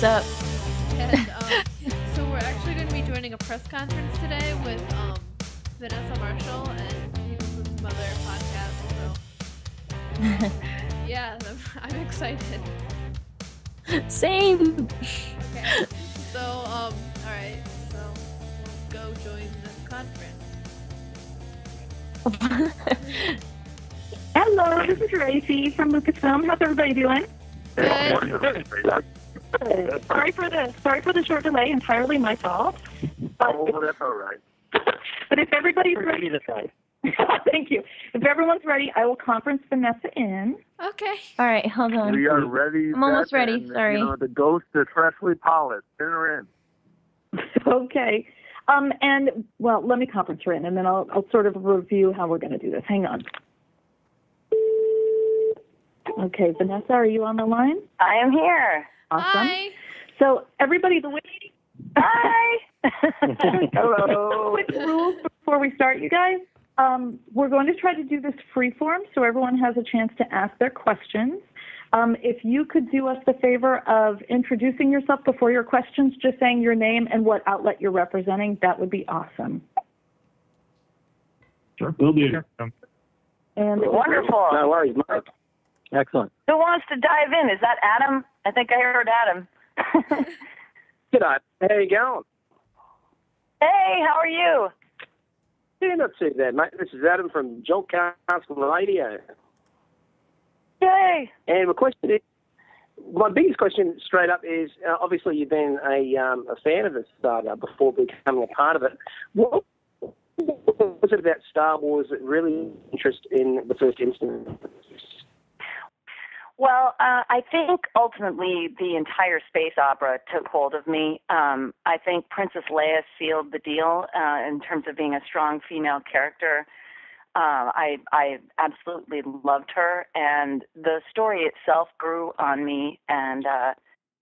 What's up? And so we're actually going to be joining a press conference today with Vanessa Marshall and people from some other podcasts. So yeah, I'm excited. Same. Okay. So all right. So we'll go join the conference. Hello, this is Tracy from Lucasfilm. How's everybody doing? Good. Sorry for the short delay. Entirely my fault. Oh, that's all right. But if everybody's ready, thank you. If everyone's ready, I will conference Vanessa in. Okay. All right, hold on. We are ready. I'm almost Beth, ready. and, Sorry. You know, the ghost is freshly polished. Turn her in. Okay. And well, let me conference her in, and then I'll sort of review how we're going to do this. Hang on. Okay, Vanessa, are you on the line? I am here. Awesome. Hi. So everybody, the way. Hi. Hello. Quick rules before we start, you guys. We're going to try to do this freeform so everyone has a chance to ask their questions. If you could do us the favor of introducing yourself before your questions, just saying your name and what outlet you're representing, that would be awesome. Sure, we'll do. And Wonderful. No worries, Mike. Excellent. Who wants to dive in? Is that Adam? I think I heard Adam. Good night. How you going? Hey, how are you? Yeah, not too bad, mate. This is Adam from Jolt Castle Radio. Yay. And my biggest question straight up is, obviously you've been a fan of the saga before becoming a part of it. What was it about Star Wars that really interested in the first instance? Well, I think ultimately the entire space opera took hold of me. I think Princess Leia sealed the deal in terms of being a strong female character. I absolutely loved her, and the story itself grew on me. And I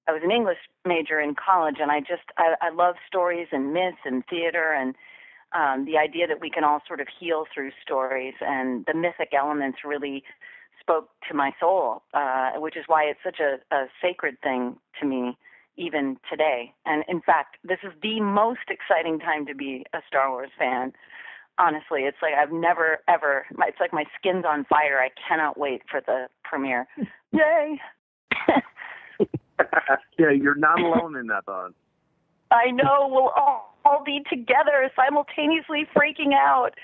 was an English major in college, and I love stories and myths and theater, and the idea that we can all sort of heal through stories, and the mythic elements really spoke to my soul, which is why it's such a sacred thing to me even today. And in fact, this is the most exciting time to be a Star Wars fan. Honestly, it's like I've never, ever, it's like my skin's on fire. I cannot wait for the premiere. Yay! Yeah, you're not alone in that, bud. I know, we'll all be together simultaneously freaking out.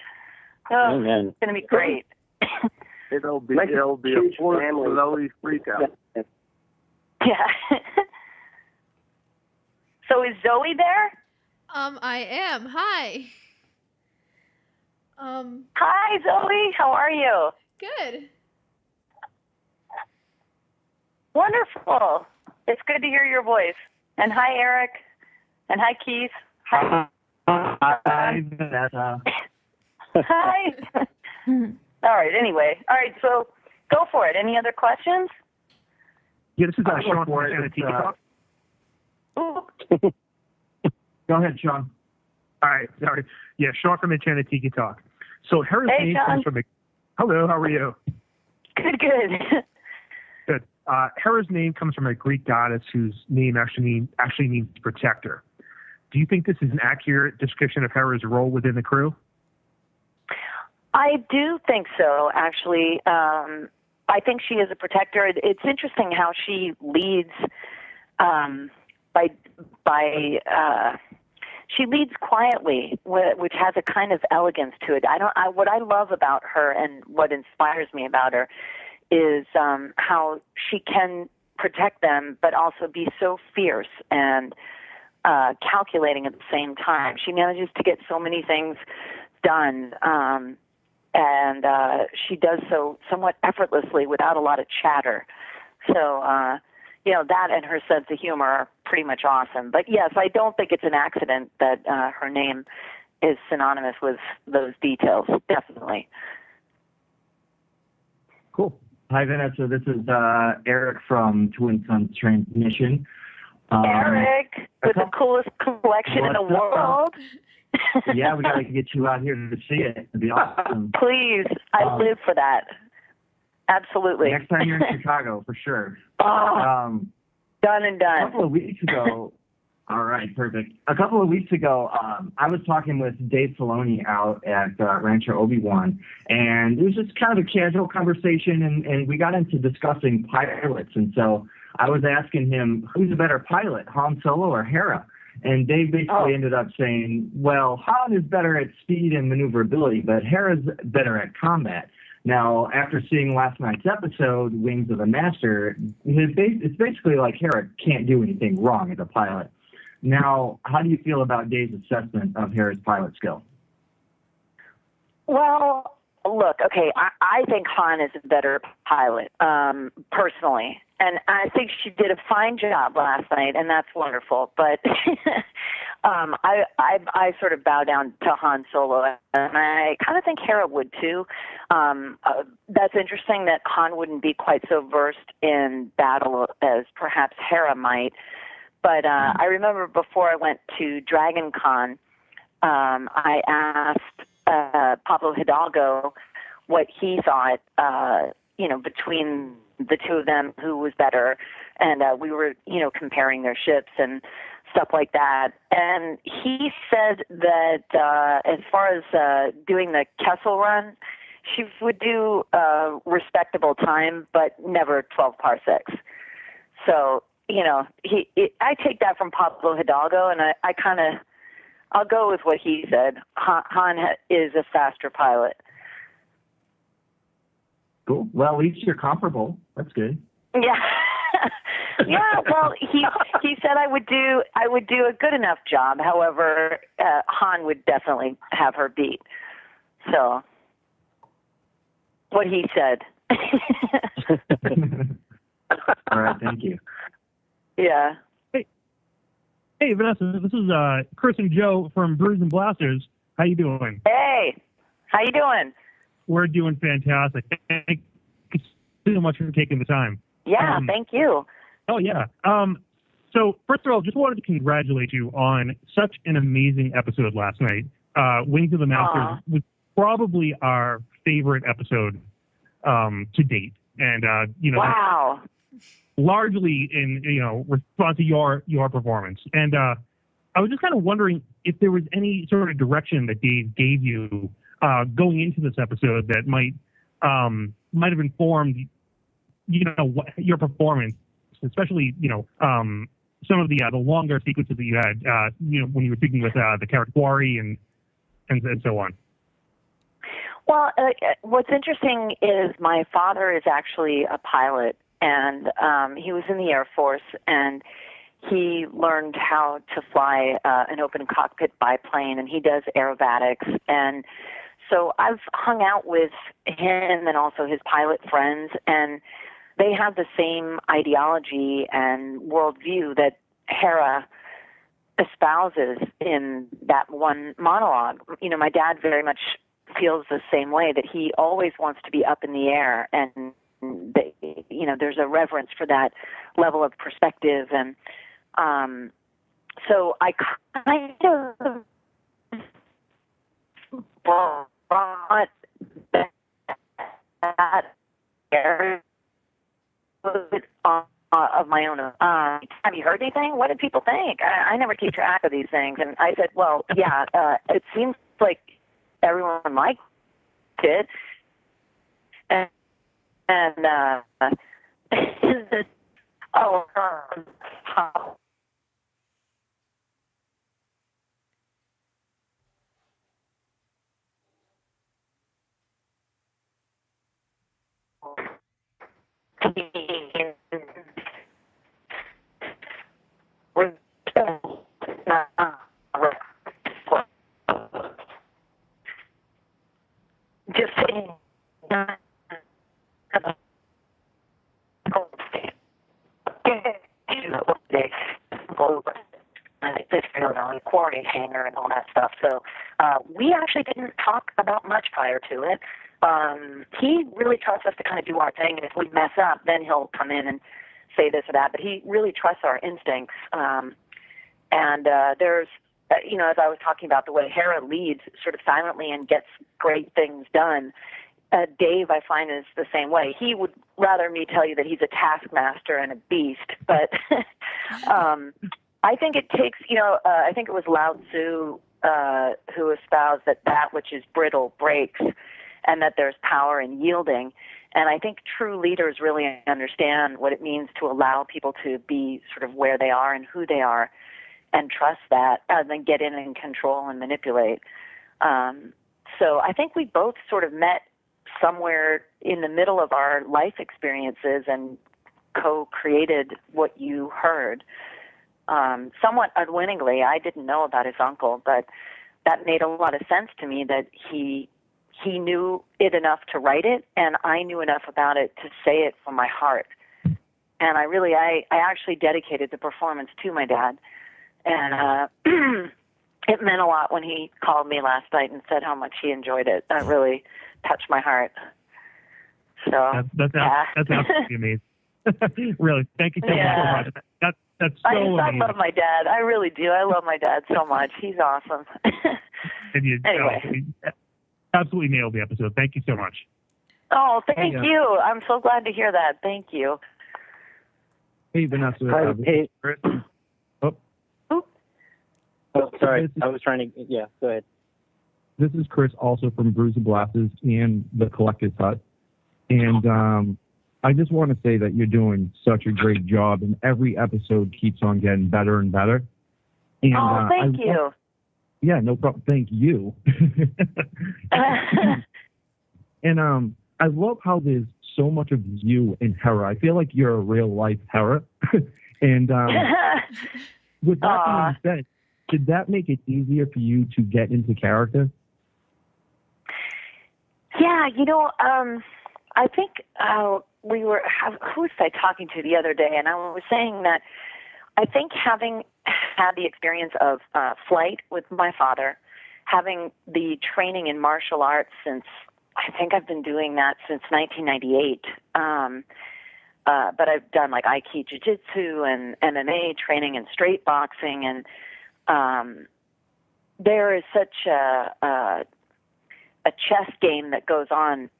Oh, Amen. it's going to be great. It'll be a force for those freak out. Yeah. So is Zoe there? I am. Hi. Hi, Zoe. How are you? Good. Wonderful. It's good to hear your voice. And hi, Eric. And hi, Keith. Hi. Hi, Vanessa. Hi. All right, anyway. All right, so go for it. Any other questions? Yeah, this is Sean from Enchanted Ooh. Go ahead, Sean. All right, sorry. Yeah, Sean from Enchanted Tiki Talk. So Hera's Hey, name Sean. comes from Hello, how are you? Good, good. Good. Hera's name comes from a Greek goddess whose name actually means protector. Do you think this is an accurate description of Hera's role within the crew? I do think so, actually. I think she is a protector. It's interesting how she leads she leads quietly, which has a kind of elegance to it. What I love about her and what inspires me about her is how she can protect them, but also be so fierce and calculating at the same time. She manages to get so many things done. And she does so somewhat effortlessly without a lot of chatter. So, that and her sense of humor are pretty much awesome. But yes, I don't think it's an accident that her name is synonymous with those details, definitely. Cool. Hi, Vanessa. This is Eric from Twin Suns Transmission. Eric, with the coolest collection in the world. Yeah, we got to get you out here to see it. It'd be awesome. Please, I live for that. Absolutely. Next time you're in Chicago, for sure. Done and done. A couple of weeks ago, all right, perfect. A couple of weeks ago, I was talking with Dave Filoni out at Rancho Obi-Wan, and it was just kind of a casual conversation, and we got into discussing pilots. And so I was asking him, who's a better pilot, Han Solo or Hera? And Dave basically ended up saying, well, Han is better at speed and maneuverability, but Hera's better at combat. Now, after seeing last night's episode, Wings of the Master, it's basically like Hera can't do anything wrong as a pilot. Now, how do you feel about Dave's assessment of Hera's pilot skill? Well, look, okay, I think Han is a better pilot, personally. And I think she did a fine job last night, and that's wonderful. But I sort of bow down to Han Solo, and I kind of think Hera would too. That's interesting that Han wouldn't be quite so versed in battle as perhaps Hera might. But I remember before I went to Dragon Con, I asked Pablo Hidalgo what he thought, between the two of them, who was better. And we were, comparing their ships and stuff like that. And he said that as far as doing the Kessel run, she would do respectable time, but never 12 parsecs. So, I take that from Pablo Hidalgo, and I'll go with what he said. Han is a faster pilot. Cool. Well, at least you're comparable. That's good. Yeah. Yeah, well, he said I would do a good enough job. However, Han would definitely have her beat. So, what he said. All right, thank you. Yeah. Hey, Vanessa, this is Chris and Joe from Brews and Blasters. How you doing? Hey, how you doing? We're doing fantastic. Thank you so much for taking the time. Yeah, thank you. Oh, yeah. So, first of all, just wanted to congratulate you on such an amazing episode last night. Wings of the Masters was probably our favorite episode to date. And, wow. Largely in, response to your performance. And I was just kind of wondering if there was any sort of direction that Dave gave you going into this episode that might have informed, your performance, especially, some of the longer sequences that you had, when you were speaking with the character Quarry and so on. Well, what's interesting is my father is actually a pilot, and he was in the Air Force, and he learned how to fly an open cockpit biplane, and he does aerobatics. And so I've hung out with him and also his pilot friends, and they have the same ideology and worldview that Hera espouses in that one monologue. My dad very much feels the same way, that he always wants to be up in the air, and there's a reverence for that level of perspective. And so I kind of brought that area of my own. Have you heard anything? What did people think? I never keep track of these things. And I said, well, yeah, it seems like everyone liked it. And just saying, quarry hanger and all that stuff. So we actually didn't talk about much prior to it. He really trusts us to kind of do our thing, and if we mess up, then he'll come in and say this or that. But he really trusts our instincts. And there's, as I was talking about the way Hera leads sort of silently and gets great things done, Dave, I find, is the same way. He would rather me tell you that he's a taskmaster and a beast, but I think it takes, I think it was Lao Tzu who espoused that which is brittle breaks, and that there's power in yielding. And I think true leaders really understand what it means to allow people to be sort of where they are and who they are, and trust that, rather than get in and control and manipulate. So I think we both sort of met somewhere in the middle of our life experiences and co-created what you heard. Somewhat unwittingly, I didn't know about his uncle, but that made a lot of sense to me, that he knew it enough to write it, and I knew enough about it to say it from my heart. And I actually dedicated the performance to my dad. And it meant a lot when he called me last night and said how much he enjoyed it. That really touched my heart. So that's absolutely amazing. Really, thank you so much. That's so amazing. I love my dad. I really do. I love my dad so much. He's awesome. Anyway, absolutely nailed the episode. Thank you so much. Oh, thank you. I'm so glad to hear that. Thank you. Hey, Vanessa. Hey. Chris. Oh, sorry. I was trying to. Yeah, go ahead. This is Chris, also from Bruiser Blasters and the Collector's Hut. And I just want to say that you're doing such a great job, and every episode keeps on getting better and better. And, thank you. Yeah, no problem. Thank you. And I love how there's so much of you in Hera. I feel like you're a real life Hera. And with that being said, did that make it easier for you to get into character? Yeah, I think who was I talking to the other day, and I was saying that I think having had the experience of flight with my father, having the training in martial arts since, I think I've been doing that since 1998, but I've done like Aikido Jiu-Jitsu and MMA training and straight boxing, and there is such a chess game that goes on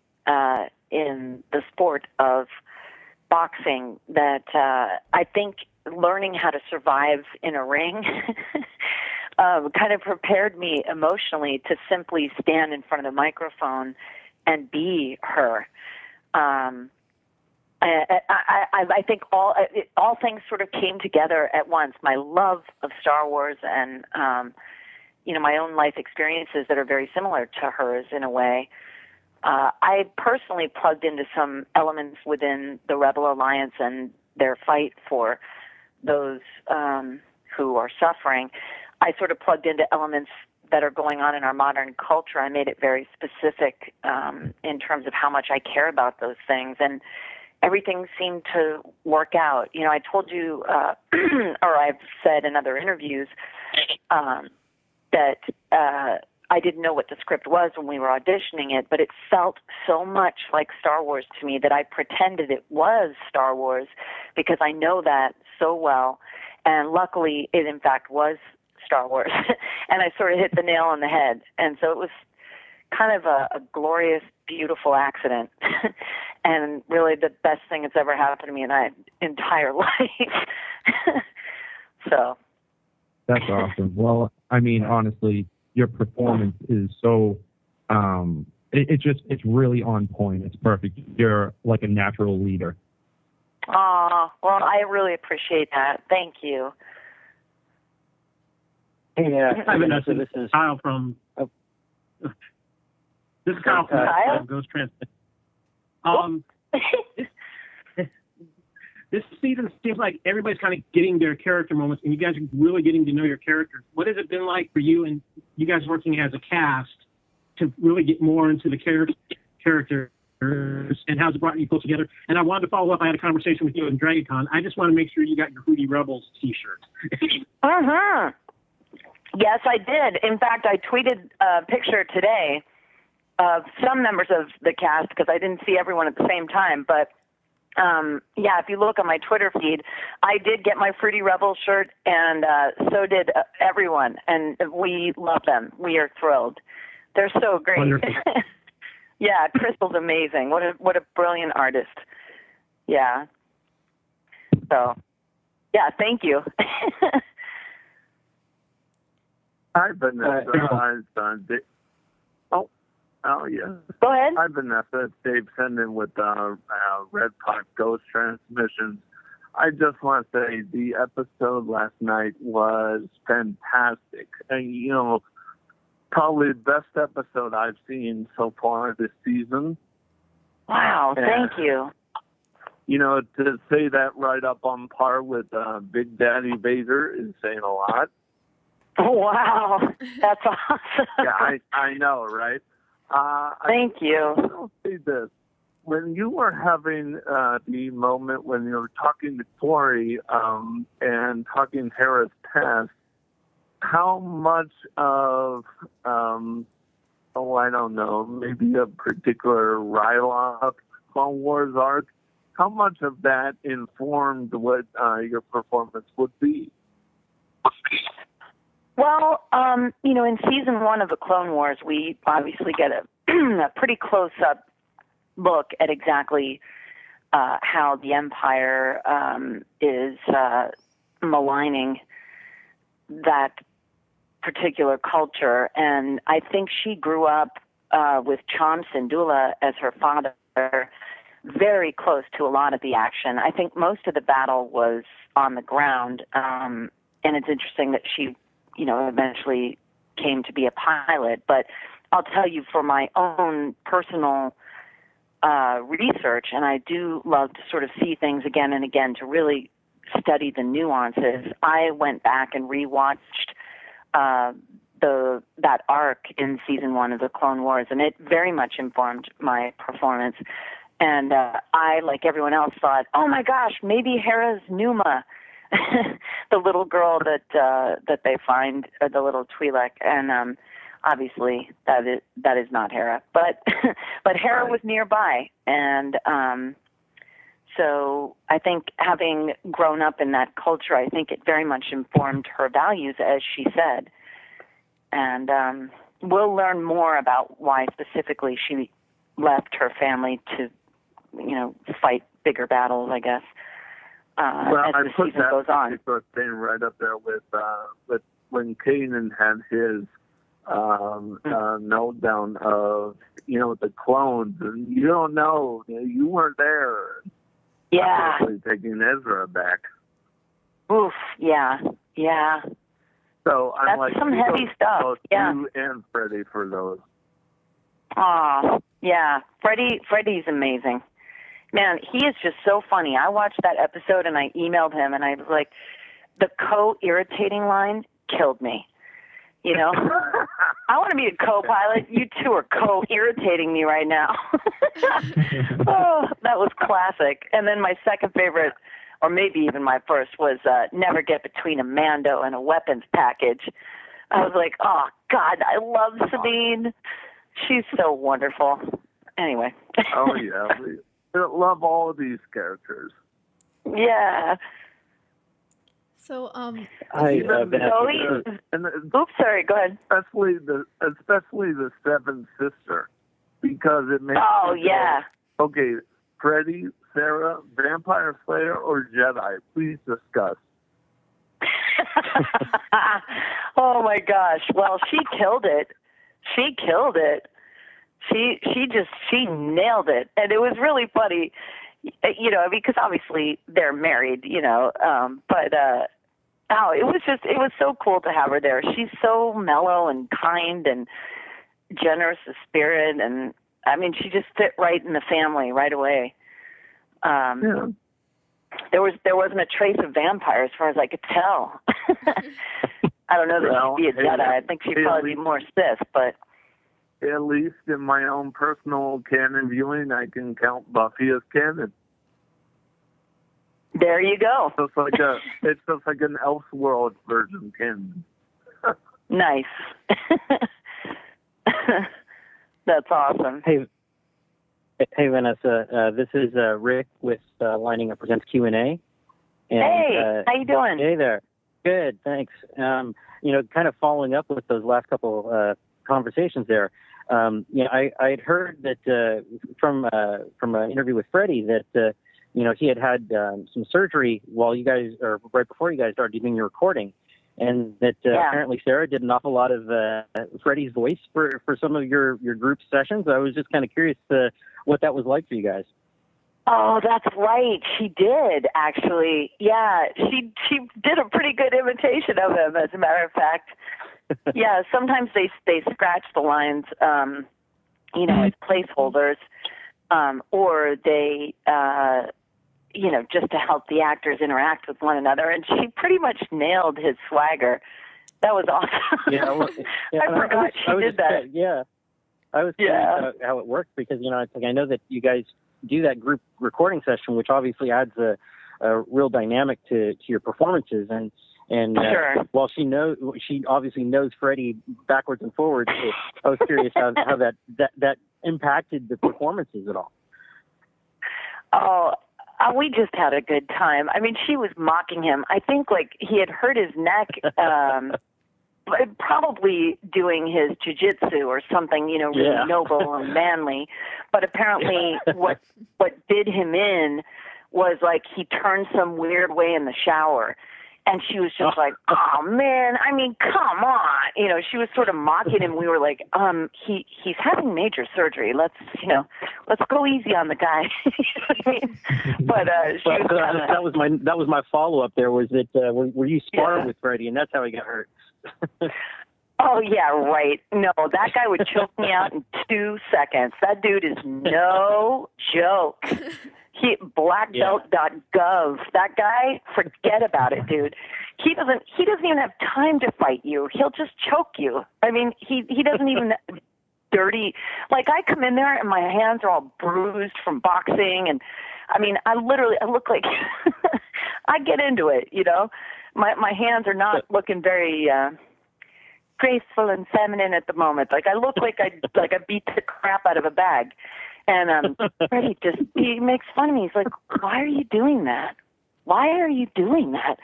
in the sport of boxing that I think learning how to survive in a ring kind of prepared me emotionally to simply stand in front of the microphone and be her. I think all things sort of came together at once. My love of Star Wars and my own life experiences that are very similar to hers in a way. I personally plugged into some elements within the Rebel Alliance and their fight for those who are suffering. I sort of plugged into elements that are going on in our modern culture. I made it very specific in terms of how much I care about those things, and everything seemed to work out. I told you, or I've said in other interviews, that I didn't know what the script was when we were auditioning it, but it felt so much like Star Wars to me that I pretended it was Star Wars because I know that so well. And luckily, it in fact was Star Wars. And I sort of hit the nail on the head. And so it was kind of a glorious, beautiful accident. And really the best thing that's ever happened to me in my entire life. So. That's awesome. Well, I mean, honestly, your performance is so, it's really on point. It's perfect. You're like a natural leader. Well, I really appreciate that. Thank you. Hey, Hi, Vanessa. This is Kyle from. This is Kyle from Ghost Transmission. This season seems like everybody's kind of getting their character moments, and you guys are really getting to know your characters. What has it been like for you and you guys working as a cast to really get more into the characters, and how's it brought you both together? And I wanted to follow up. I had a conversation with you in DragonCon. I just want to make sure you got your Hootie Rebels T-shirt. Yes, I did. In fact, I tweeted a picture today of some members of the cast because I didn't see everyone at the same time, but if you look on my Twitter feed, I did get my Fruity Rebel shirt, and so did everyone, and we love them. We are thrilled. They're so great. Yeah, Crystal's amazing. What a brilliant artist. Yeah. So, yeah, thank you. Hi, Vanessa. Oh, yeah. Go ahead. Hi, Vanessa. It's Dave Senden with Red Pot Ghost Transmissions. I just want to say the episode last night was fantastic. And, you know, probably the best episode I've seen so far this season. Wow, thank you. You know, to say that right up on par with Big Daddy Vader is saying a lot. Oh, wow. That's awesome. Yeah, I know, right? Thank you. I'll say this. When you were having the moment when you were talking to Tori and talking Hera's past, how much of, I don't know, maybe a particular Ryloth Clone Wars arc, how much of that informed what your performance would be? Well, you know, in season 1 of the Clone Wars, we obviously get a pretty close-up look at exactly how the Empire is maligning that particular culture. And I think she grew up with Chom Syndulla as her father, very close to a lot of the action. I think most of the battle was on the ground, and it's interesting that she, you know, eventually came to be a pilot. But I'll tell you, for my own personal research, and I do love to sort of see things again and again to really study the nuances, I went back and rewatched that arc in season 1 of the Clone Wars, and it very much informed my performance. And I, like everyone else, thought, oh my gosh, maybe Hera's Numa, the little girl that they find, the little Twi'lek, and obviously that is not Hera, but but Hera was nearby, and so I think having grown up in that culture, I think it very much informed her values, as she said, and we'll learn more about why specifically she left her family to, you know, fight bigger battles, I guess. Well, as I the put season that goes on. particular thing right up there with when Kanan had his note down of, you know, the clones, and you don't know, you weren't there. Yeah. Taking Ezra back. Oof. Yeah. Yeah. So I'm That's like, some heavy stuff. Both Yeah. you and Freddie for those. Aw, yeah. Freddie's amazing. Man, he is just so funny. I watched that episode and I emailed him and I was like, the co-irritating line killed me. You know? I want to be a co-pilot. You two are co-irritating me right now. Oh, that was classic. And then my second favorite, or maybe even my first, was never get between a Mando and a weapons package. I was like, oh, God, I love Sabine. She's so wonderful. Anyway. Oh, yeah. We love all of these characters. Yeah. So, Hi, Zoe? Oops, sorry, go ahead. Especially the seventh sister, because it makes. Oh, yeah. Okay, Freddie, Sarah, Vampire Slayer, or Jedi? Please discuss. Oh my gosh! Well, she killed it. She killed it. She nailed it, and it was really funny, you know, because obviously they're married, you know, but it was so cool to have her there. She's so mellow and kind and generous of spirit, and I mean, she just fit right in the family right away. Yeah. There wasn't a trace of vampire as far as I could tell. I don't know that she'd be a Jedi. I think she'd probably be more Sith, but at least in my own personal canon viewing, I can count Buffy as canon. There you go. It's just like an Elseworld version canon. Nice. That's awesome. Hey, Vanessa. This is Rick with Lining Up Presents Q&A. Hey, how you doing? Hey there. Good, thanks. You know, kind of following up with those last couple conversations there. I had heard that from an interview with Freddie that he had some surgery while you guys, or right before you guys started doing your recording, and that apparently Sarah did an awful lot of Freddie's voice for some of your group sessions. I was just kind of curious what that was like for you guys. Oh, that's right. She did, actually. Yeah, she did a pretty good imitation of him, as a matter of fact. Yeah, sometimes they scratch the lines, as placeholders, or they, just to help the actors interact with one another. And she pretty much nailed his swagger. That was awesome. I forgot she did that. I was curious how it worked because, I know that you guys do that group recording session, which obviously adds a real dynamic to your performances. And sure. While she obviously knows Freddie backwards and forwards, I was curious how that impacted the performances at all. Oh, we just had a good time. I mean, she was mocking him. I think he had hurt his neck, probably doing his jiu-jitsu or something, really noble and manly. But apparently what did him in was he turned some weird way in the shower. And she was just like, oh, man, I mean, come on. She was sort of mocking him. We were like, he's having major surgery. Let's go easy on the guy. But she was that was my follow-up there was that were you sparring with Freddie, and that's how he got hurt. Oh, yeah, right. No, that guy would choke me out in 2 seconds. That dude is no joke. Blackbelt.gov. That guy, forget about it, dude. He doesn't even have time to fight you. He'll just choke you. I mean, he doesn't even dirty. I come in there and my hands are all bruised from boxing, and I mean, I look like I get into it. My hands are not looking very graceful and feminine at the moment. I look like I beat the crap out of a bag. And Freddie he makes fun of me. He's like, why are you doing that? Why are you doing that?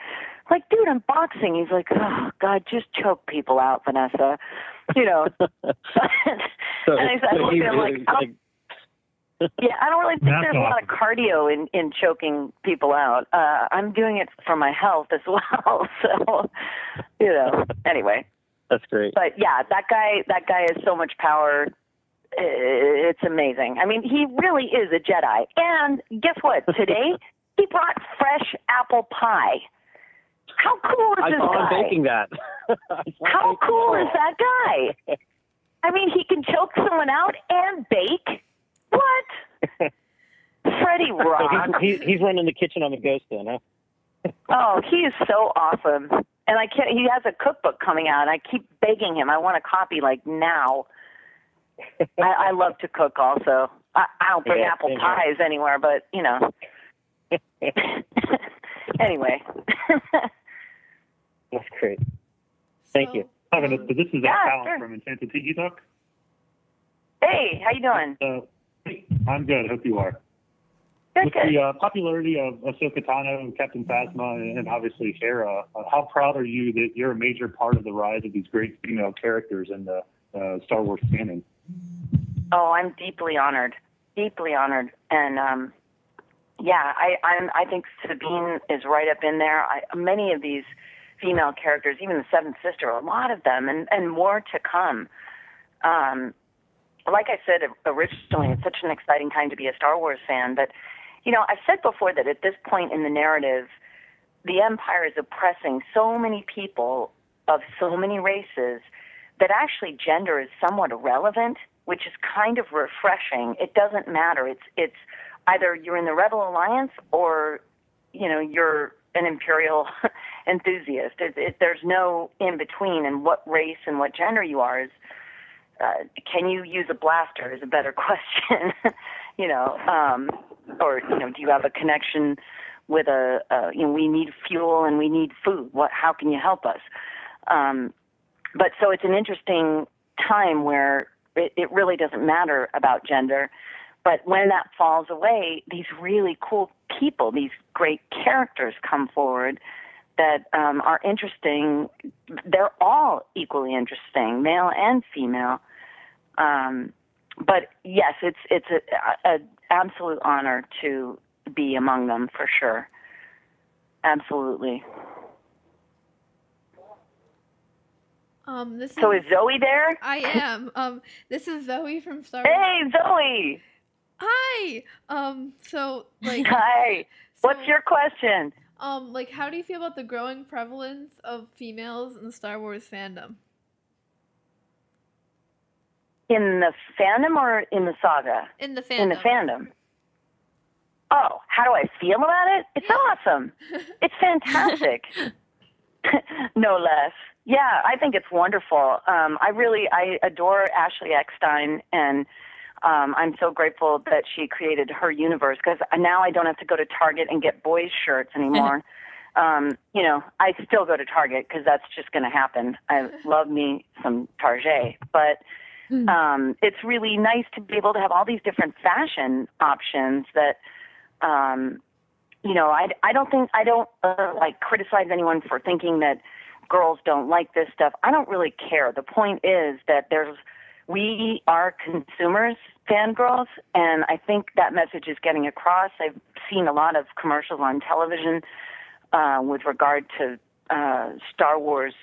Dude, I'm boxing. He's like, oh, God, just choke people out, Vanessa. And I look at him I don't really think there's a lot of cardio in choking people out. I'm doing it for my health as well. So, anyway. That's great. But yeah, that guy has so much power. It's amazing. I mean, he really is a Jedi. And guess what? Today, he brought fresh apple pie. How cool is this guy? I saw him baking that. How cool is that guy? I mean, he can choke someone out and bake. What? Freddie rocks. So he's running the kitchen on the Ghost then, huh? Oh, he is so awesome. And he has a cookbook coming out, and I keep begging him. I want a copy now. I love to cook also. I don't bring apple pies anywhere, but, Anyway. That's great. Thank you. Hi, Vanessa. This is Alan from Enchanted Tiki Talk. Hey, how you doing? I'm good. Hope you are. With the popularity of Ahsoka Tano, Captain Phasma, and obviously Hera, how proud are you that you're a major part of the rise of these great female characters in the Star Wars canon? Oh, I'm deeply honored. Deeply honored. And, I think Sabine is right up in there. Many of these female characters, even the Seventh Sister, a lot of them, and more to come. Like I said originally, it's such an exciting time to be a Star Wars fan, but I've said before that at this point in the narrative, the Empire is oppressing so many people of so many races that actually gender is somewhat irrelevant, which is kind of refreshing. It doesn't matter. It's either you're in the Rebel Alliance or, you're an Imperial enthusiast. There's no in between, and what race and what gender you are is. Can you use a blaster is a better question, or do you have a connection with we need fuel and we need food. How can you help us? But so it's an interesting time where it really doesn't matter about gender. But when that falls away, these really cool people, these great characters come forward that are interesting. They're all equally interesting, male and female. But yes, it's a absolute honor to be among them for sure. Absolutely. So is Zoe there? I am. This is Zoe from Star Wars. Hey, Zoe. Hi. So like. Hi. What's your question? Like, how do you feel about the growing prevalence of females in the Star Wars fandom? In the fandom or in the saga? In the fandom. In the fandom. Oh, how do I feel about it? It's awesome. It's fantastic. No less. Yeah, I think it's wonderful. I adore Ashley Eckstein, and I'm so grateful that she created her universe, because now I don't have to go to Target and get boys' shirts anymore. I still go to Target because that's just going to happen. I love me some Target, but it's really nice to be able to have all these different fashion options that, I don't like criticize anyone for thinking that girls don't like this stuff. I don't really care. The point is that we are consumers, fangirls, and I think that message is getting across. I've seen a lot of commercials on television with regard to Star Wars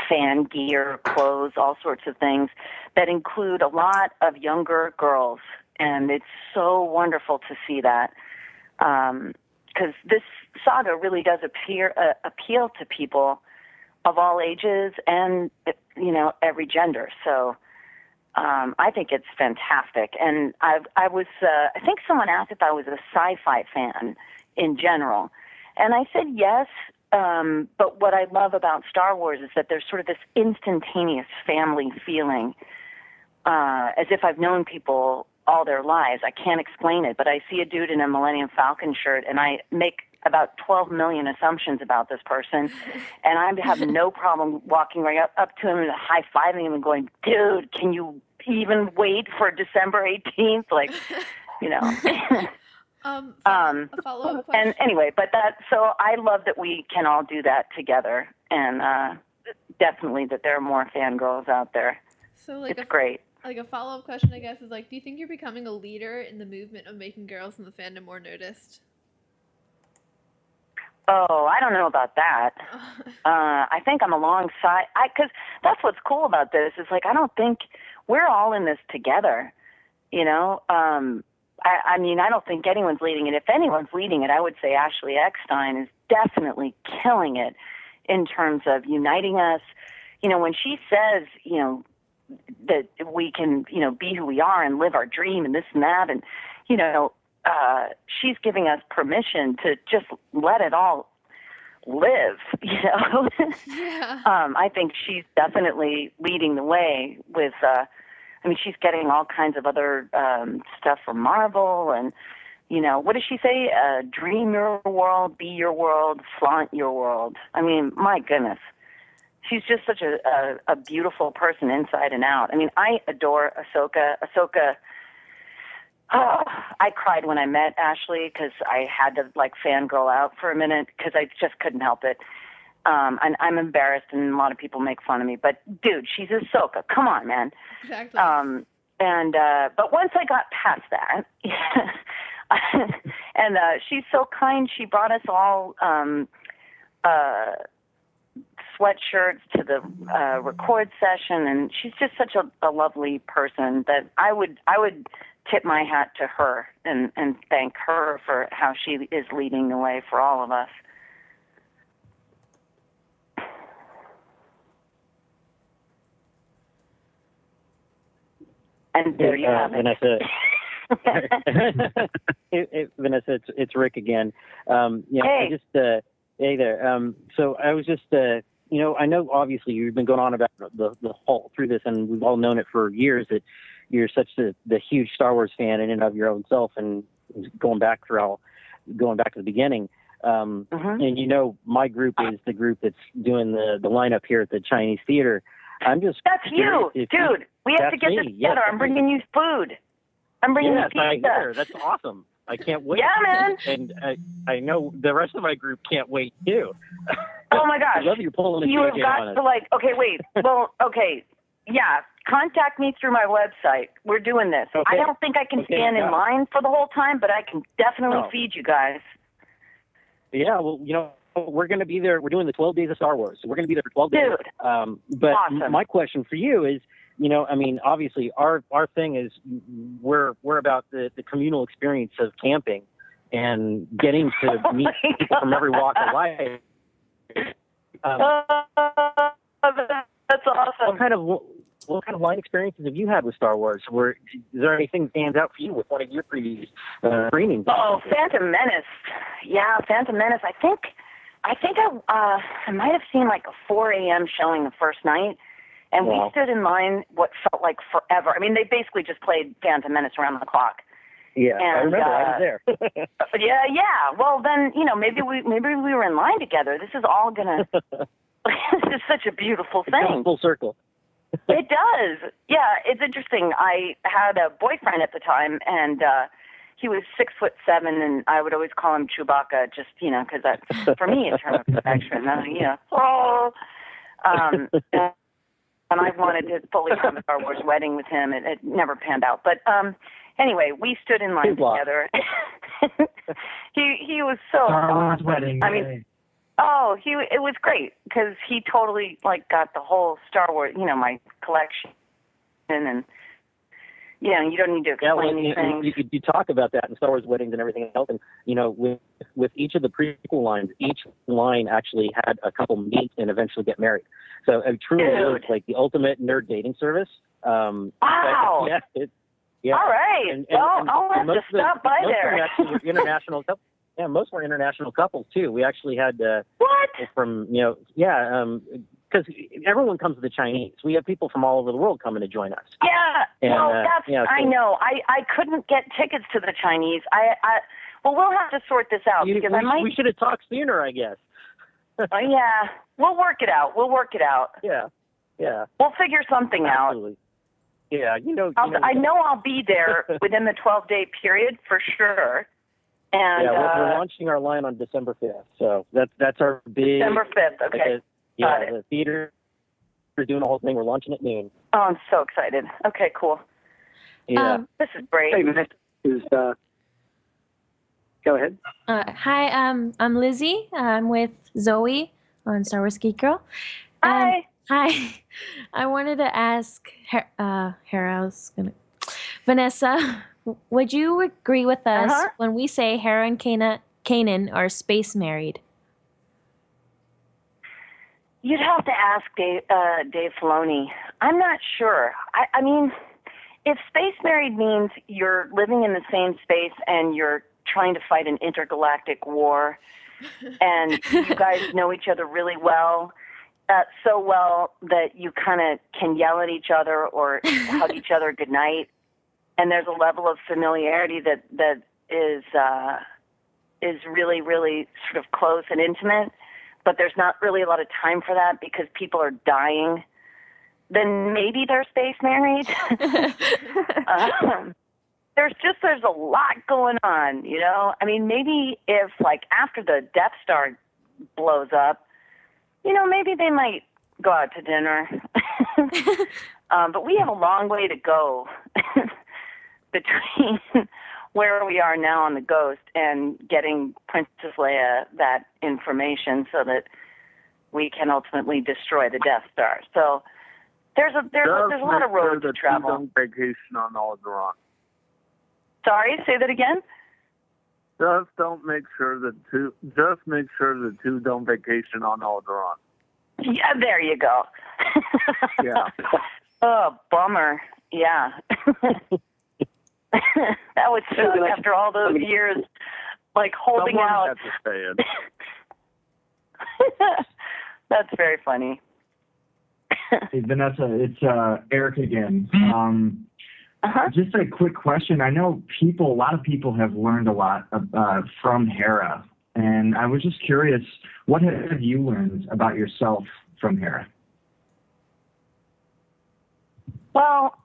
fan gear, clothes, all sorts of things that include a lot of younger girls, and it's so wonderful to see that, because this saga really does appeal to people of all ages and, every gender. So I think it's fantastic. And I think someone asked if I was a sci-fi fan in general. And I said yes, but what I love about Star Wars is that there's sort of this instantaneous family feeling, as if I've known people all their lives. I can't explain it, but I see a dude in a Millennium Falcon shirt, and I make about 12 million assumptions about this person, and I have no problem walking right up to him and high-fiving him and going, dude, can you even wait for December 18th? Like, A follow-up question. And anyway, so I love that we can all do that together, and definitely that there are more fangirls out there. So it's great. Like a follow-up question, I guess, is like, do you think you're becoming a leader in the movement of making girls in the fandom more noticed? Oh, I don't know about that. I think I'm alongside, because that's what's cool about this, is like, I don't think we're all in this together, I mean, I don't think anyone's leading it. If anyone's leading it, I would say Ashley Eckstein is definitely killing it in terms of uniting us. When she says, that we can, be who we are and live our dream and this and that, and, she's giving us permission to just let it all live, Yeah. I think she's definitely leading the way with, she's getting all kinds of other stuff from Marvel, and, what does she say? Dream your world, be your world, flaunt your world. I mean, my goodness. She's just such a beautiful person inside and out. I mean, I adore Ahsoka. I cried when I met Ashley because I had to, fangirl out for a minute because I just couldn't help it. And I'm embarrassed, and a lot of people make fun of me. But, dude, she's Ahsoka. Come on, man. Exactly. But once I got past that, and she's so kind. She brought us all sweatshirts to the record session, and she's just such a lovely person that I would tip my hat to her and thank her for how she is leading the way for all of us. And there you have it. Vanessa. Vanessa, it's Rick again. Hey. Hey there. So I was just, I know obviously you've been going on about the whole through this, and we've all known it for years that you're such the huge Star Wars fan in and of your own self, and going back to the beginning. And my group is the group that's doing the lineup here at the Chinese Theater. That's you, dude. We have to get this together. I'm bringing you food. I'm bringing you pizza. I hear. That's awesome. I can't wait. Yeah, man. And I know the rest of my group can't wait too. Oh my gosh! I love you pulling the You have got to okay, wait. Well, okay. Yeah, contact me through my website. We're doing this. Okay. I don't think I can stand in line for the whole time, but I can definitely feed you guys. Yeah, well, we're going to be there. We're doing the 12 days of Star Wars, so we're going to be there for 12 days. Dude, but awesome. My question for you is, obviously our thing is we're about the communal experience of camping and getting to meet people from every walk of life. That's awesome. What kind of line experiences have you had with Star Wars? Is there anything that stands out for you with one of your previous screenings? Oh, Phantom Menace. Yeah, Phantom Menace. I think I might have seen like a 4 a.m. showing the first night, and we stood in line what felt like forever. I mean, they basically just played Phantom Menace around the clock. Yeah, and, I remember. I was there. yeah. Well, then maybe we were in line together. This is all gonna. This is such a beautiful thing. It's full circle. It does. Yeah, it's interesting. I had a boyfriend at the time, and he was 6'7", and I would always call him Chewbacca, just because that's for me a term of affection. And I wanted to fully have a Star Wars wedding with him. It never panned out, but anyway, we stood in line together. He was so Star Wars awesome. wedding. I mean. Oh, it was great because he totally got the whole Star Wars, my collection, and you don't need to explain these things. You talk about that in Star Wars weddings and everything else, and with each of the prequel lines, each line actually had a couple meet and eventually get married. So it truly is like the ultimate nerd dating service. Wow! Yeah. All right. I'll have to stop by there. International couples. Yeah, most were international couples too. We actually had what from because everyone comes to the Chinese. We have people from all over the world coming to join us. Yeah, I know. I couldn't get tickets to the Chinese. Well, we'll have to sort this out because we should have talked sooner, I guess. Yeah, we'll work it out. Yeah. We'll figure something Absolutely. out. Yeah, I know I'll be there within the 12-day period for sure. And we're launching our line on December 5th. So that's our big December 5th. Okay. Got it. The theater is doing the whole thing. We're launching at noon. Oh, I'm so excited. Okay, cool. Yeah. This is great. Hey, Vanessa, go ahead. Hi, I'm Lizzy. I'm with Zoe on Star Wars Geek Girl. Hi. Hi. I wanted to ask Hera, Vanessa, would you agree with us when we say Hera and Kanan are space married? You'd have to ask Dave Filoni. I'm not sure. I mean, if space married means you're living in the same space and you're trying to fight an intergalactic war and you guys know each other really well, so well that you kind of can yell at each other or hug each other goodnight, and there's a level of familiarity that is really, really sort of close and intimate, but there's not really a lot of time for that because people are dying, then maybe they're space married. There's a lot going on, I mean, maybe if, after the Death Star blows up, maybe they might go out to dinner. But we have a long way to go between where we are now on the Ghost and getting Princess Leia that information so that we can ultimately destroy the Death Star. So there's a lot of road to travel. Don't vacation on Alderaan. Sorry, say that again. Just make sure the two don't vacation on Alderaan. Yeah, there you go. Yeah. Oh, bummer. Yeah. That would suck after all those years, holding Someone out. had to say it. That's very funny. Hey, Vanessa, it's Eric again. Just a quick question. I know a lot of people have learned a lot from Hera, and I was just curious, what have you learned about yourself from Hera? Well,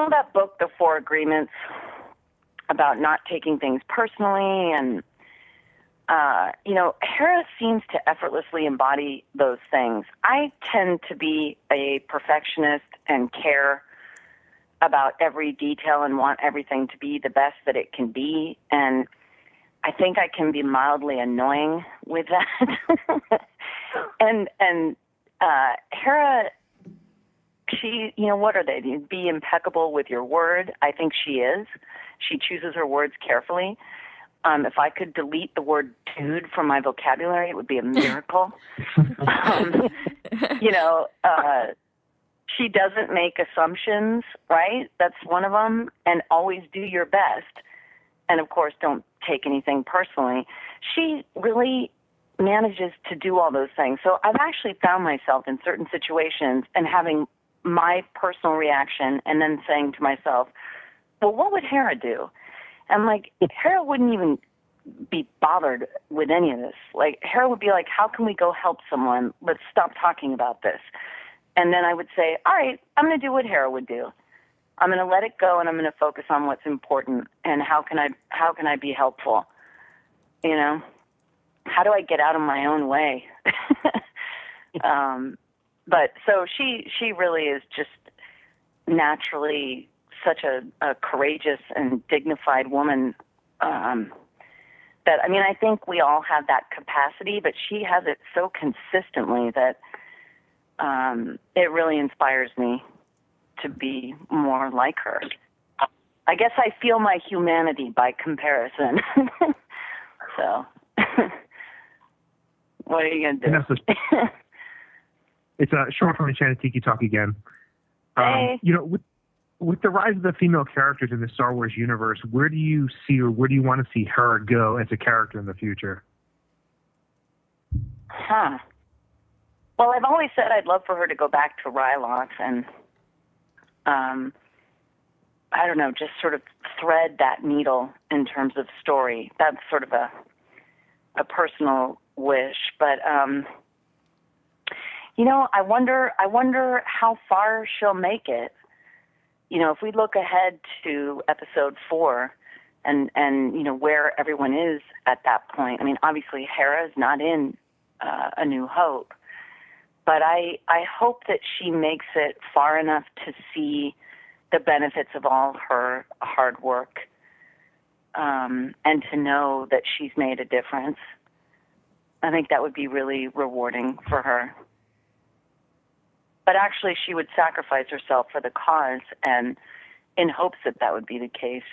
that book, The Four Agreements, about not taking things personally and Hera seems to effortlessly embody those things. I tend to be a perfectionist and care about every detail and want everything to be the best that it can be. And I think I can be mildly annoying with that. and Hera, she, what are they? Be impeccable with your word. I think she is. She chooses her words carefully. If I could delete the word dude from my vocabulary, it would be a miracle. She doesn't make assumptions, right? That's one of them. And always do your best. And, of course, don't take anything personally. She really manages to do all those things. So I've actually found myself in certain situations and having my personal reaction and then saying to myself, well, what would Hera do? And, like, Hera wouldn't even be bothered with any of this. Like, Hera would be like, how can we go help someone? Let's stop talking about this. And then I would say, all right, I'm going to do what Hera would do. I'm going to let it go, and I'm going to focus on what's important and how can I be helpful? How do I get out of my own way? But so she really is just naturally such a courageous and dignified woman. That, I think we all have that capacity, but she has it so consistently that it really inspires me to be more like her. I guess I feel my humanity by comparison. So, what are you going to do? It's Sean from Enchanted Tiki Talk again. Hey. With the rise of the female characters in the Star Wars universe, where do you see or where do you want to see her go as a character in the future? Well, I've always said I'd love for her to go back to Ryloth and, I don't know, just sort of thread that needle in terms of story. That's sort of a personal wish. But, I wonder how far she'll make it. If we look ahead to episode 4 and where everyone is at that point, obviously Hera's not in A New Hope, but I hope that she makes it far enough to see the benefits of all her hard work and to know that she's made a difference. I think that would be really rewarding for her. But actually, she would sacrifice herself for the cause, and in hopes that would be the case,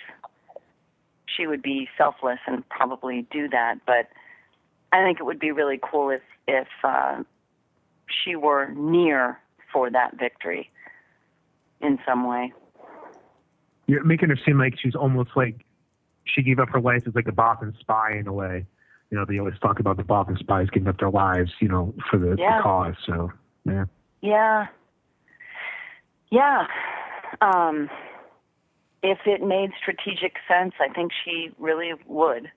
she would be selfless and probably do that. But I think it would be really cool if she were near for that victory in some way. You're making her seem like she's almost like she gave up her life as like a Bothan spy in a way. They always talk about the Bothan spies giving up their lives, for the cause. So, yeah. Yeah. If it made strategic sense, I think she really would.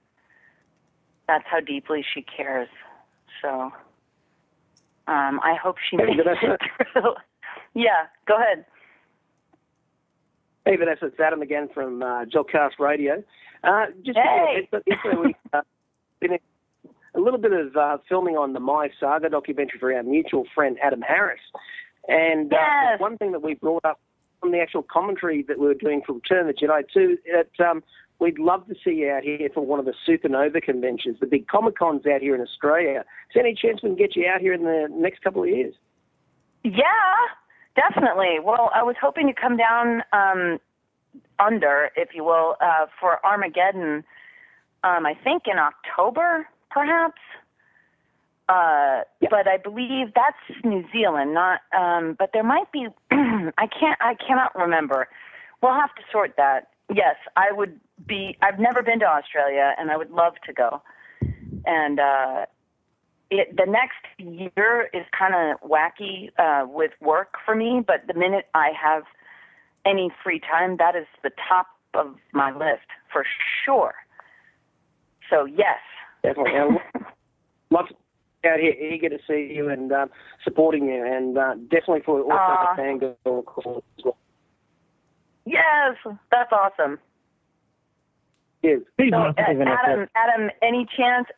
That's how deeply she cares. So, I hope she makes it through. Yeah, go ahead. Hey, Vanessa, it's Adam again from Jellcast Radio. Hey! We've been a little bit of filming on the My Saga documentary for our mutual friend Adam Harris. And yes. One thing that we brought up from the actual commentary that we were doing for Return of the Jedi too, that we'd love to see you out here for one of the Supernova conventions, the big Comic-Cons out here in Australia. Is there any chance we can get you out here in the next couple of years? Yeah, definitely. Well, I was hoping to come down under, if you will, for Armageddon, I think in October, perhaps. But I believe that's New Zealand, not. But there might be. I cannot remember. We'll have to sort that. Yes, I would be. I've never been to Australia, and I would love to go. And the next year is kind of wacky with work for me. But the minute I have any free time, that is the top of my list for sure. So yes, definitely. Lots out here eager to see you and supporting you, and definitely for also the fangirl call as well. Yes, that's awesome. Yes. Hey, So, Vanessa. Adam, any chance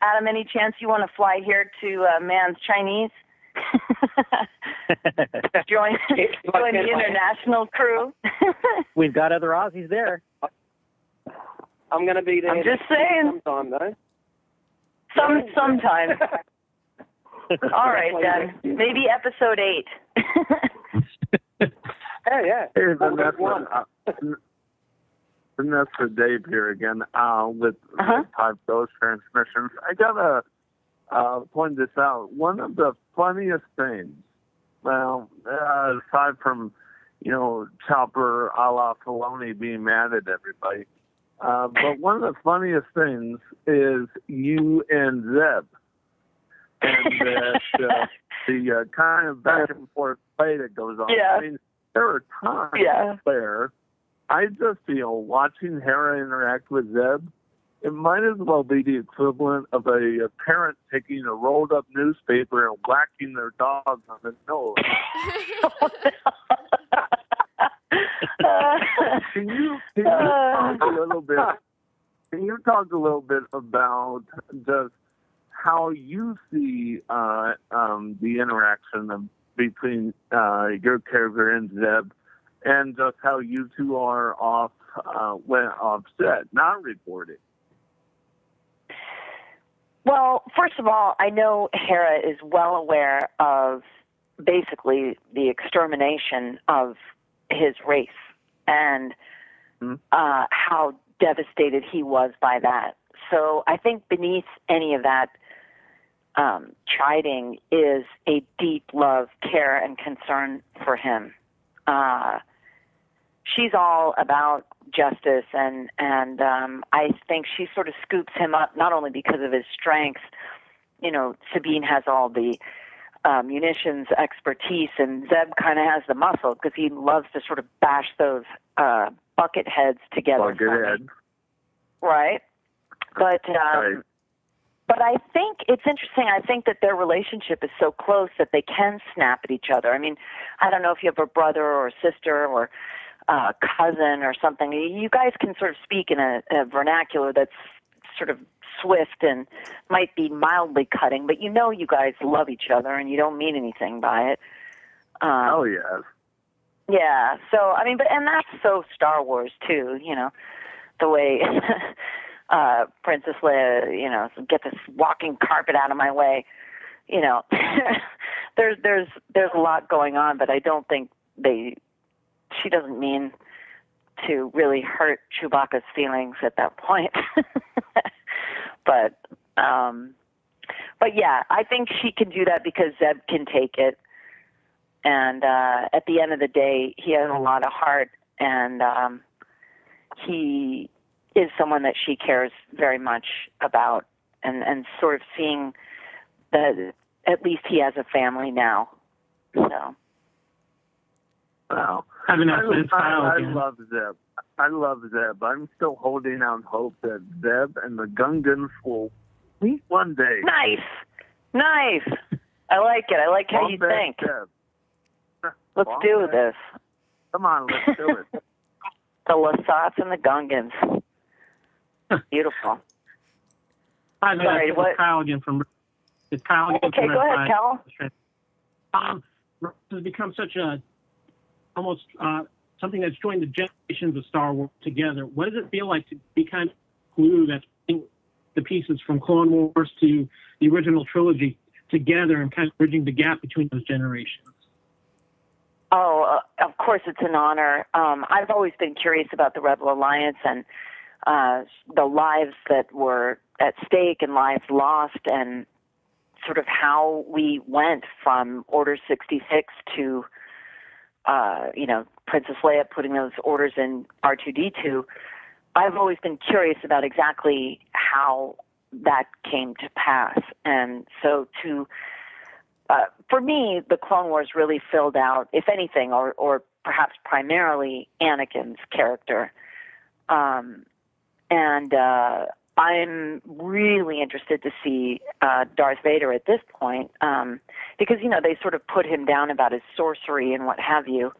you want to fly here to Man's Chinese? join the international crew. We've got other Aussies there. I'm going to be there. I'm just saying. Sometime, though. Sometime. All right, then. Maybe episode 8. Yeah. Hey, Vanessa, Dave here again with Type Those Transmissions. I got to point this out. One of the funniest things, well, aside from, Chopper a la Filoni being mad at everybody, but one of the funniest things is you and Zeb. And the kind of back and forth play that goes on. Yeah. I mean, there are times where I just feel watching Hera interact with Zeb, it might as well be the equivalent of a parent taking a rolled up newspaper and whacking their dog on the nose. Can you talk a little bit? Can you talk a little bit about just how you see the interaction between your character and Zeb, and just how you two are went off set, not reporting? Well, first of all, I know Hera is well aware of basically the extermination of his race and how devastated he was by that. So I think beneath any of that chiding is a deep love, care, and concern for him. She's all about justice, and I think she sort of scoops him up not only because of his strengths. Sabine has all the munitions expertise, and Zeb kind of has the muscle because he loves to sort of bash those bucket heads together. Right? But But I think it's interesting. I think that their relationship is so close that they can snap at each other. I mean, I don't know if you have a brother or a sister or a cousin or something. You guys can sort of speak in a vernacular that's sort of swift and might be mildly cutting, but you guys love each other and you don't mean anything by it. Oh, yes. Yeah. So, I mean, and that's so Star Wars, too, the way... Princess Leia, get this walking carpet out of my way. There's a lot going on, but I don't think she doesn't mean to really hurt Chewbacca's feelings at that point. But yeah, I think she can do that because Zeb can take it. And at the end of the day, he has a lot of heart, and he is someone that she cares very much about, and sort of seeing that at least he has a family now. So. Wow. I love Zeb. I love Zeb. I'm still holding out hope that Zeb and the Gungans will meet one day. Nice. I like it. I like how you think. Zeb. Let's do this. Come on, let's do it. The Lasats and the Gungans. Beautiful. Hi, Vanessa. It's Kyle again from. Okay, go ahead, Cal. Rebels has become such a almost something that's joined the generations of Star Wars together. What does it feel like to be kind of glue that's putting the pieces from Clone Wars to the original trilogy together and kind of bridging the gap between those generations? Oh, of course, it's an honor. I've always been curious about the Rebel Alliance and the lives that were at stake and lives lost, and sort of how we went from Order 66 to, Princess Leia putting those orders in R2-D2. I've always been curious about exactly how that came to pass. And so for me, the Clone Wars really filled out, if anything, or perhaps primarily Anakin's character. And I'm really interested to see Darth Vader at this point, because, they sort of put him down about his sorcery and what have you.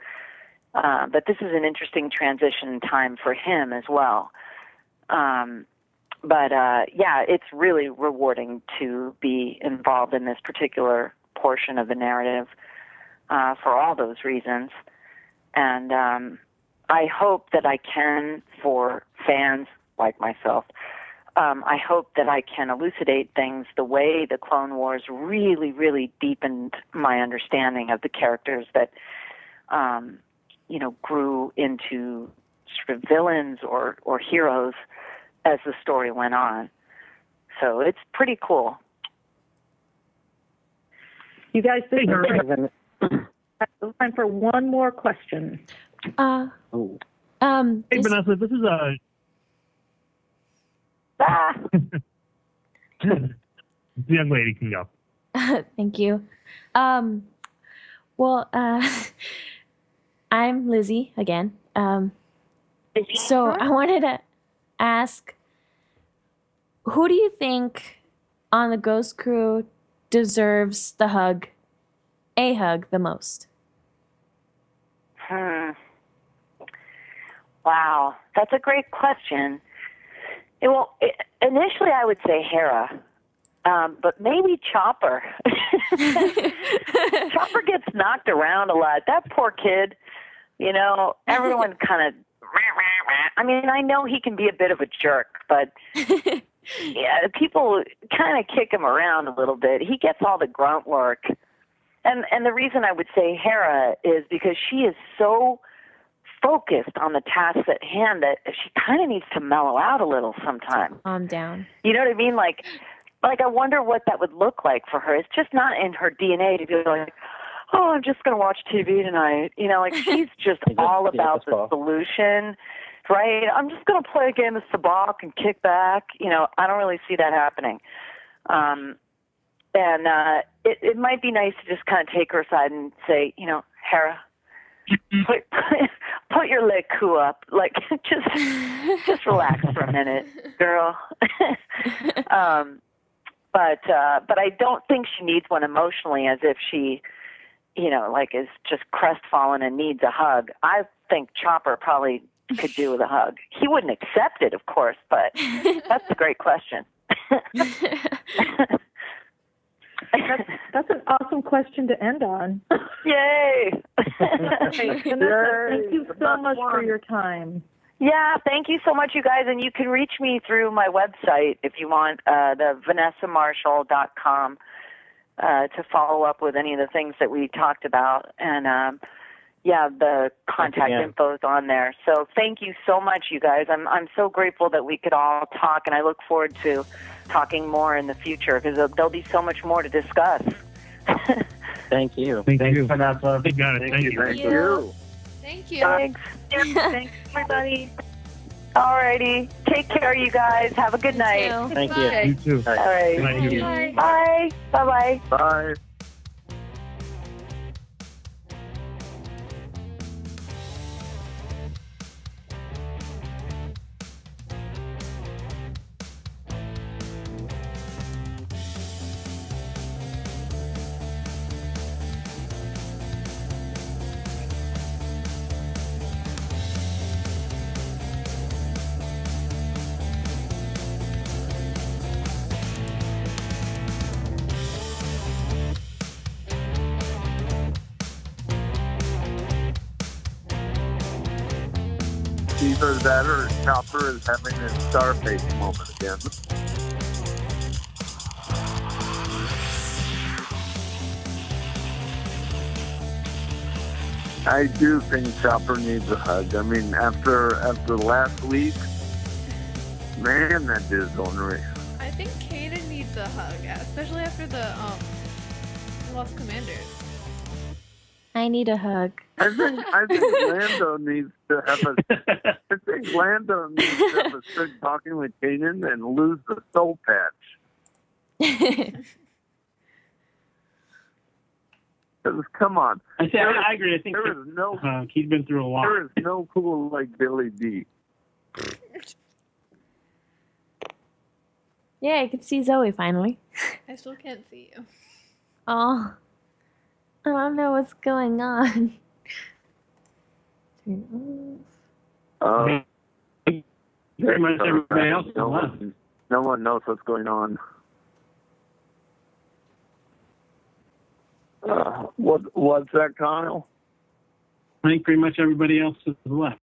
But this is an interesting transition time for him as well. But yeah, it's really rewarding to be involved in this particular portion of the narrative for all those reasons. And I hope that I can, for fans like myself, I hope that I can elucidate things the way the Clone Wars really, really deepened my understanding of the characters that, grew into sort of villains or heroes as the story went on. So it's pretty cool. You guys, this is time for one more question. Hey, Vanessa, this is a... The young lady can go. Thank you. I'm Lizzy again. So I wanted to ask, who do you think on the Ghost Crew deserves the hug the most? Wow, that's a great question. Initially I would say Hera, but maybe Chopper. Chopper gets knocked around a lot. That poor kid, everyone kind of... I mean, I know he can be a bit of a jerk, but yeah, people kind of kick him around a little bit. He gets all the grunt work. And the reason I would say Hera is because she is so focused on the tasks at hand that she kind of needs to mellow out a little sometimes. Calm down. You know what I mean? Like I wonder what that would look like for her. It's just not in her DNA to be like, oh, I'm just going to watch TV tonight. She's just all about the solution, right? I'm just going to play a game of sabacc and kick back. I don't really see that happening. It might be nice to just kind of take her aside and say, Hera, put your leg coup up. Like, just relax for a minute, girl. But I don't think she needs one emotionally, as if she, is just crestfallen and needs a hug. I think Chopper probably could do with a hug. He wouldn't accept it, of course, but that's a great question. That's an awesome question to end on. Yay! Thank you so much for your time. Yeah, thank you so much, you guys. And you can reach me through my website if you want, the VanessaMarshall.com, to follow up with any of the things that we talked about. And, the contact info is on there. So thank you so much, you guys. I'm so grateful that we could all talk, and I look forward to talking more in the future because there'll be so much more to discuss. Thank you. Thanks, Vanessa. You got it. Thank you. Thank you. Thank you. Thanks. Thanks, everybody. All righty. Take care, you guys. Have a good night. Thank you. You too. All right. Thank you. Bye. Bye. Bye-bye. Bye. Either that or Chopper is having his Starface moment again. I do think Chopper needs a hug. I mean, after last week, man, that dude's ornery. I think Kanan needs a hug, especially after the Lost Commanders. I need a hug. I think Lando needs to have a. I think Lando needs to have a strict talking with Kanan and lose the soul patch. Because come on, I agree. I think there is no. He's been through a lot. There is no cool like Billy D. Yeah, I can see Zoe finally. I still can't see you. Oh, I don't know what's going on. Turn off. Very much everybody else is left. No one knows what's going on. What's that, Kyle? I think pretty much everybody else has left.